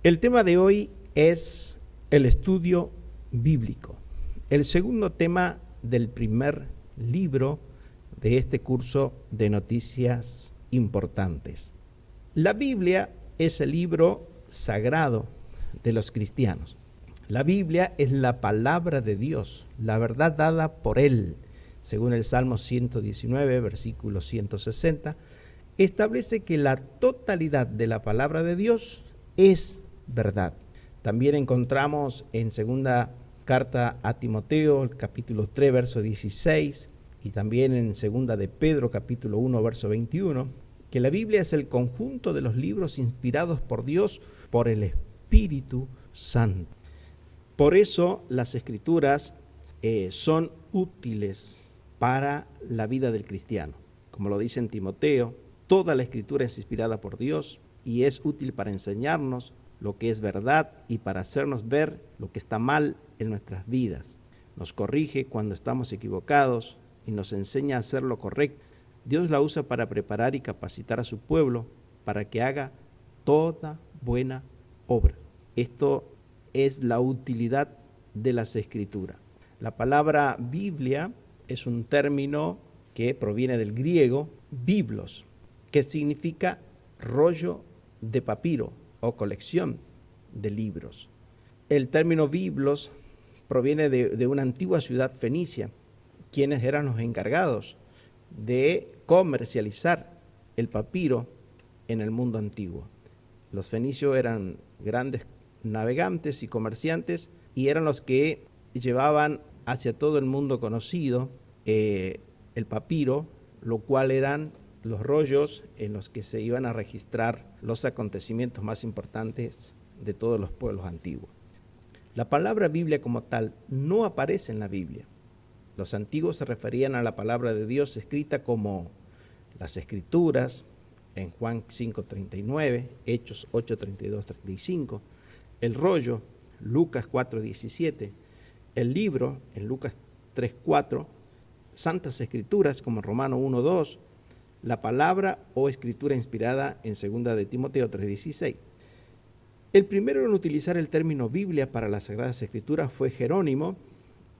El tema de hoy es el estudio bíblico, el segundo tema del primer libro de este curso de noticias importantes. La Biblia es el libro sagrado de los cristianos. La Biblia es la palabra de Dios, la verdad dada por Él. Según el Salmo 119, versículo 160, establece que la totalidad de la palabra de Dios es verdad. También encontramos en segunda carta a Timoteo, el capítulo 3, verso 16, y también en segunda de Pedro, capítulo 1, verso 21, que la Biblia es el conjunto de los libros inspirados por Dios, por el Espíritu Santo. Por eso las Escrituras son útiles para la vida del cristiano. Como lo dice en Timoteo, toda la Escritura es inspirada por Dios y es útil para enseñarnos lo que es verdad y para hacernos ver lo que está mal en nuestras vidas. Nos corrige cuando estamos equivocados y nos enseña a hacer lo correcto. Dios la usa para preparar y capacitar a su pueblo para que haga toda buena obra. Esto es la utilidad de las Escrituras. La palabra Biblia es un término que proviene del griego biblos, que significa rollo de papiro o colección de libros. El término biblos proviene de una antigua ciudad fenicia, quienes eran los encargados de comercializar el papiro en el mundo antiguo. Los fenicios eran grandes navegantes y comerciantes y eran los que llevaban hacia todo el mundo conocido el papiro, lo cual eran los rollos en los que se iban a registrar los acontecimientos más importantes de todos los pueblos antiguos. La palabra Biblia como tal no aparece en la Biblia. Los antiguos se referían a la palabra de Dios escrita como las Escrituras, en Juan 5:39, Hechos 8:32-35, el rollo, Lucas 4:17, el libro, en Lucas 3:4, Santas Escrituras, como Romanos 1:2, la palabra o escritura inspirada en 2 de Timoteo 3:16. El primero en utilizar el término Biblia para las Sagradas Escrituras fue Jerónimo,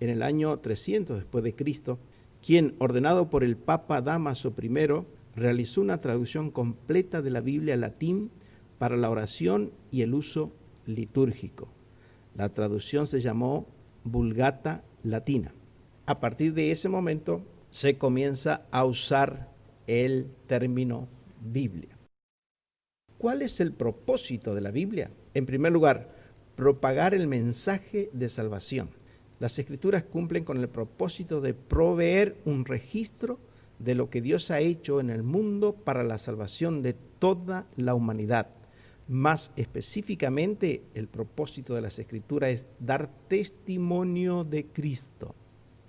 en el año 300 después de Cristo, quien, ordenado por el Papa Dámaso I, realizó una traducción completa de la Biblia al latín para la oración y el uso litúrgico. La traducción se llamó Vulgata Latina. A partir de ese momento se comienza a usar el término Biblia. ¿Cuál es el propósito de la Biblia? En primer lugar, propagar el mensaje de salvación. Las Escrituras cumplen con el propósito de proveer un registro de lo que Dios ha hecho en el mundo para la salvación de toda la humanidad. Más específicamente, el propósito de las Escrituras es dar testimonio de Cristo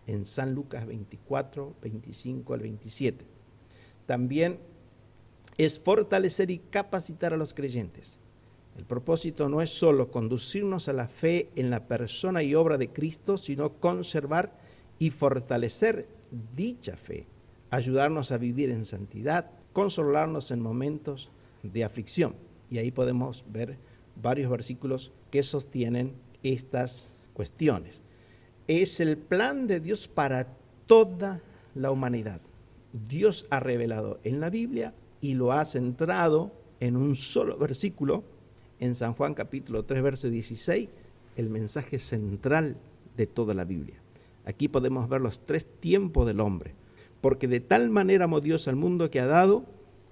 en San Lucas 24, 25 al 27. También es fortalecer y capacitar a los creyentes. El propósito no es solo conducirnos a la fe en la persona y obra de Cristo, sino conservar y fortalecer dicha fe, ayudarnos a vivir en santidad, consolarnos en momentos de aflicción. Y ahí podemos ver varios versículos que sostienen estas cuestiones. Es el plan de Dios para toda la humanidad. Dios ha revelado en la Biblia y lo ha centrado en un solo versículo, en San Juan capítulo 3, verso 16, el mensaje central de toda la Biblia. Aquí podemos ver los tres tiempos del hombre, porque de tal manera amó Dios al mundo que ha dado,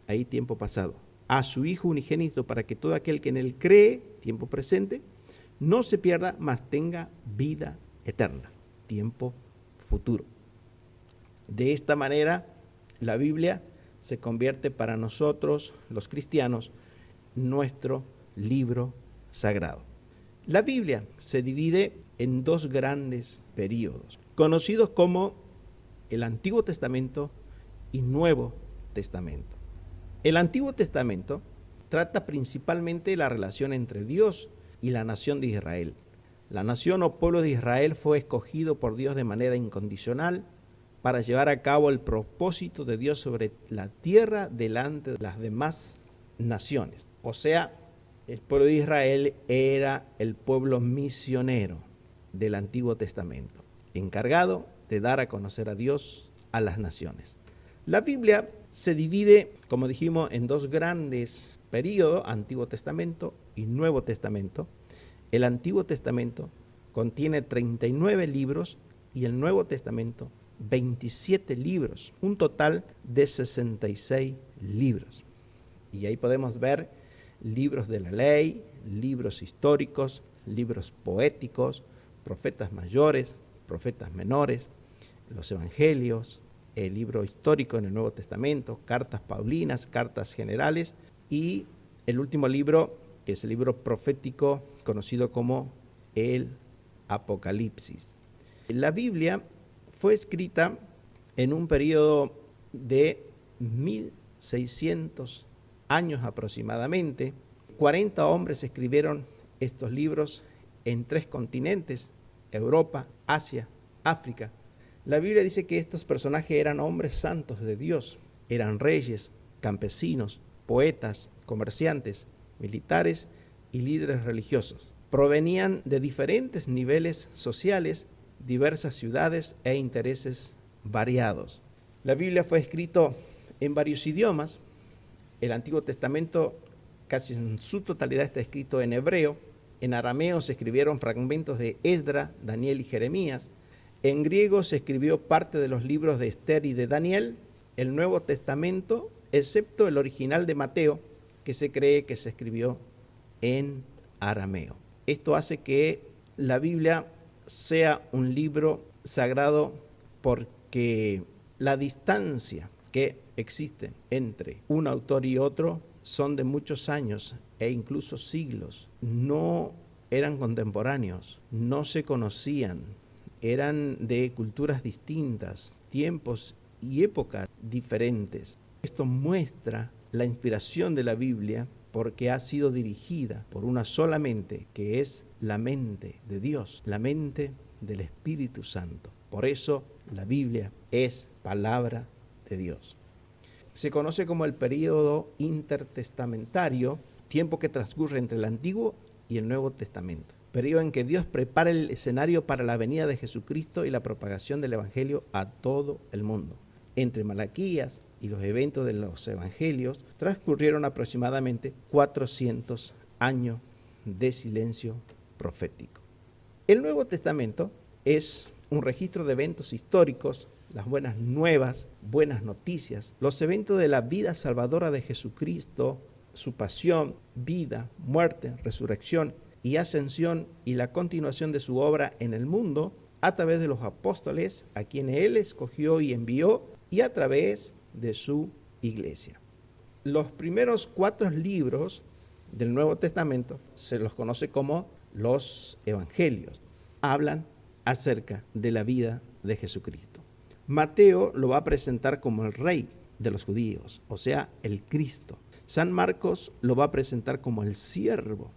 ahí tiempo pasado, a su Hijo unigénito para que todo aquel que en él cree, tiempo presente, no se pierda, mas tenga vida eterna, tiempo futuro. De esta manera, la Biblia se convierte para nosotros, los cristianos, nuestro libro sagrado. La Biblia se divide en dos grandes períodos, conocidos como el Antiguo Testamento y Nuevo Testamento. El Antiguo Testamento trata principalmente de la relación entre Dios y la nación de Israel. La nación o pueblo de Israel fue escogido por Dios de manera incondicional para llevar a cabo el propósito de Dios sobre la tierra delante de las demás naciones. O sea, El pueblo de Israel era el pueblo misionero del Antiguo Testamento, encargado de dar a conocer a Dios a las naciones. La Biblia se divide, como dijimos, en dos grandes periodos, Antiguo Testamento y Nuevo Testamento. El Antiguo Testamento contiene 39 libros y el Nuevo Testamento 27 libros, un total de 66 libros. Y ahí podemos ver libros de la ley, libros históricos, libros poéticos, profetas mayores, profetas menores, los evangelios, el libro histórico en el Nuevo Testamento, cartas paulinas, cartas generales y el último libro, que es el libro profético conocido como el Apocalipsis. La Biblia fue escrita en un periodo de 1600 años aproximadamente. 40 hombres escribieron estos libros en 3 continentes, Europa, Asia, África. La Biblia dice que estos personajes eran hombres santos de Dios, eran reyes, campesinos, poetas, comerciantes, militares y líderes religiosos. Provenían de diferentes niveles sociales, diversas ciudades e intereses variados. La Biblia fue escrita en varios idiomas. El Antiguo Testamento casi en su totalidad está escrito en hebreo. En arameo se escribieron fragmentos de Esdra, Daniel y Jeremías. En griego se escribió parte de los libros de Esther y de Daniel. El Nuevo Testamento, excepto el original de Mateo, que se cree que se escribió en arameo. Esto hace que la Biblia sea un libro sagrado porque la distancia que existe entre un autor y otro son de muchos años e incluso siglos. No eran contemporáneos, no se conocían, eran de culturas distintas, tiempos y épocas diferentes. Esto muestra la inspiración de la Biblia porque ha sido dirigida por una sola mente, que es la mente de Dios, la mente del Espíritu Santo. Por eso la Biblia es palabra de Dios. Se conoce como el período intertestamentario, tiempo que transcurre entre el Antiguo y el Nuevo Testamento. Periodo en que Dios prepara el escenario para la venida de Jesucristo y la propagación del Evangelio a todo el mundo. Entre Malaquías y los eventos de los Evangelios transcurrieron aproximadamente 400 años de silencio profético. El Nuevo Testamento es un registro de eventos históricos, las buenas nuevas, buenas noticias, los eventos de la vida salvadora de Jesucristo, su pasión, vida, muerte, resurrección y ascensión y la continuación de su obra en el mundo a través de los apóstoles a quienes él escogió y envió y a través de su iglesia. Los primeros 4 libros del Nuevo Testamento se los conoce como los evangelios. Hablan acerca de la vida de Jesucristo. Mateo lo va a presentar como el rey de los judíos, o sea, el Cristo. San Marcos lo va a presentar como el siervo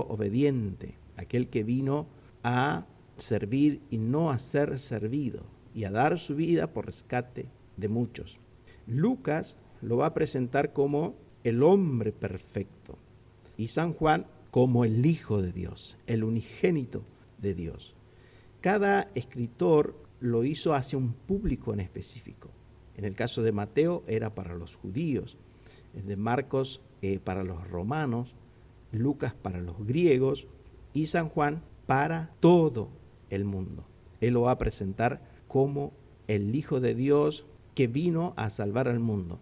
obediente, aquel que vino a servir y no a ser servido, y a dar su vida por rescate de muchos. Lucas lo va a presentar como el hombre perfecto, y San Juan como el Hijo de Dios, el unigénito de Dios. Cada escritor lo hizo hacia un público en específico. En el caso de Mateo era para los judíos, el de Marcos para los romanos, Lucas para los griegos y San Juan para todo el mundo. Él lo va a presentar como el Hijo de Dios que vino a salvar al mundo.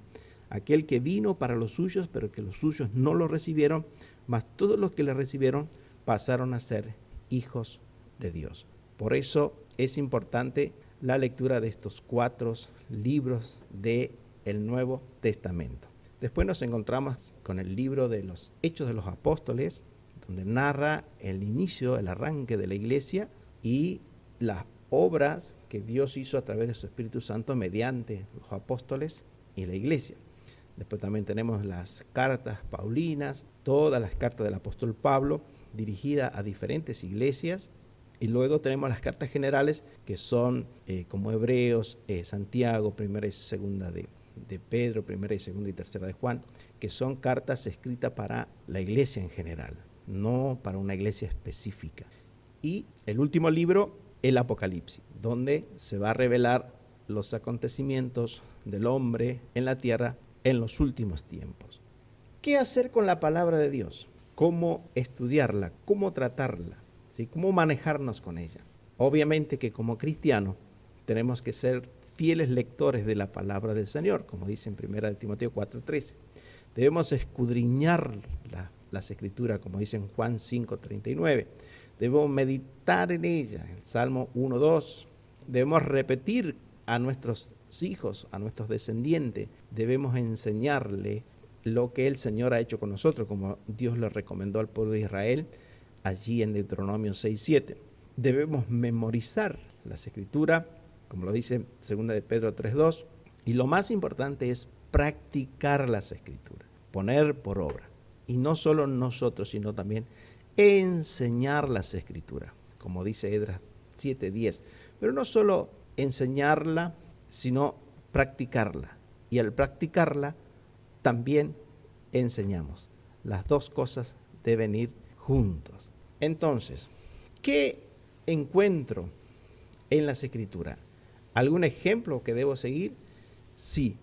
Aquel que vino para los suyos, pero que los suyos no lo recibieron, mas todos los que le recibieron pasaron a ser hijos de Dios. Por eso es importante la lectura de estos 4 libros del Nuevo Testamento. Después nos encontramos con el libro de los Hechos de los Apóstoles, donde narra el inicio, el arranque de la iglesia y las obras que Dios hizo a través de su Espíritu Santo mediante los apóstoles y la iglesia. Después también tenemos las cartas paulinas, todas las cartas del apóstol Pablo dirigidas a diferentes iglesias. Y luego tenemos las cartas generales que son como Hebreos, Santiago, primera y segunda de Pedro, primera y segunda y tercera de Juan, que son cartas escritas para la iglesia en general, no para una iglesia específica. Y el último libro, el Apocalipsis, donde se va a revelar los acontecimientos del hombre en la tierra en los últimos tiempos. ¿Qué hacer con la palabra de Dios? ¿Cómo estudiarla? ¿Cómo tratarla? ¿Sí? ¿Cómo manejarnos con ella? Obviamente que como cristianos tenemos que ser fieles lectores de la palabra del Señor, como dice en 1 Timoteo 4:13. Debemos escudriñar las escrituras, como dice en Juan 5:39. Debemos meditar en ella, el Salmo 1:2. Debemos repetir a nuestros hijos, a nuestros descendientes. Debemos enseñarle lo que el Señor ha hecho con nosotros, como Dios le recomendó al pueblo de Israel, allí en Deuteronomio 6:7. Debemos memorizar las escrituras, como lo dice 2 de Pedro 3:2, y lo más importante es practicar las escrituras, poner por obra. Y no solo nosotros, sino también enseñar las escrituras, como dice Esdras 7:10. Pero no solo enseñarla, sino practicarla. Y al practicarla, también enseñamos. Las dos cosas deben ir juntos. Entonces, ¿qué encuentro en las escrituras? ¿Algún ejemplo que debo seguir? Sí,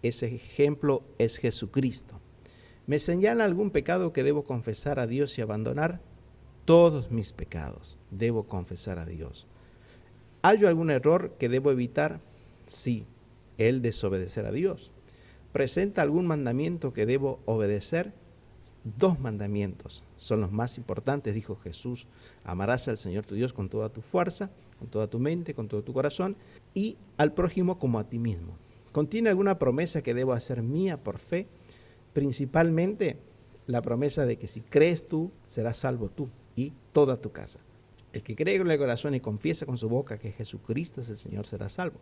ese ejemplo es Jesucristo. ¿Me señala algún pecado que debo confesar a Dios y abandonar? Todos mis pecados debo confesar a Dios. ¿Hay algún error que debo evitar? Sí, el desobedecer a Dios. ¿Presenta algún mandamiento que debo obedecer? 2 mandamientos son los más importantes, dijo Jesús. Amarás al Señor tu Dios con toda tu fuerza, con toda tu mente, con todo tu corazón, y al prójimo como a ti mismo. ¿Contiene alguna promesa que debo hacer mía por fe? Principalmente la promesa de que si crees tú, serás salvo tú y toda tu casa. El que cree con el corazón y confiesa con su boca que Jesucristo es el Señor, será salvo.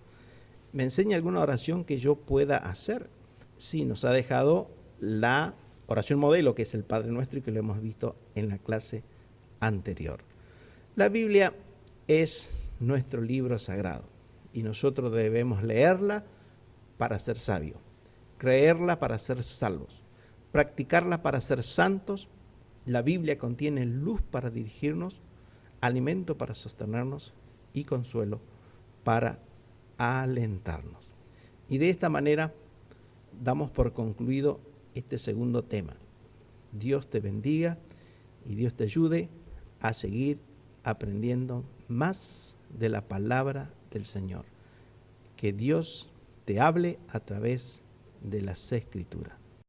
¿Me enseña alguna oración que yo pueda hacer? Sí, nos ha dejado la oración modelo, que es el Padre Nuestro, y que lo hemos visto en la clase anterior. La Biblia es nuestro libro sagrado y nosotros debemos leerla para ser sabios, creerla para ser salvos, practicarla para ser santos. La Biblia contiene luz para dirigirnos, alimento para sostenernos y consuelo para alentarnos. Y de esta manera damos por concluido este segundo tema. Dios te bendiga y Dios te ayude a seguir aprendiendo más de la palabra del Señor. Que Dios te hable a través de las Escrituras.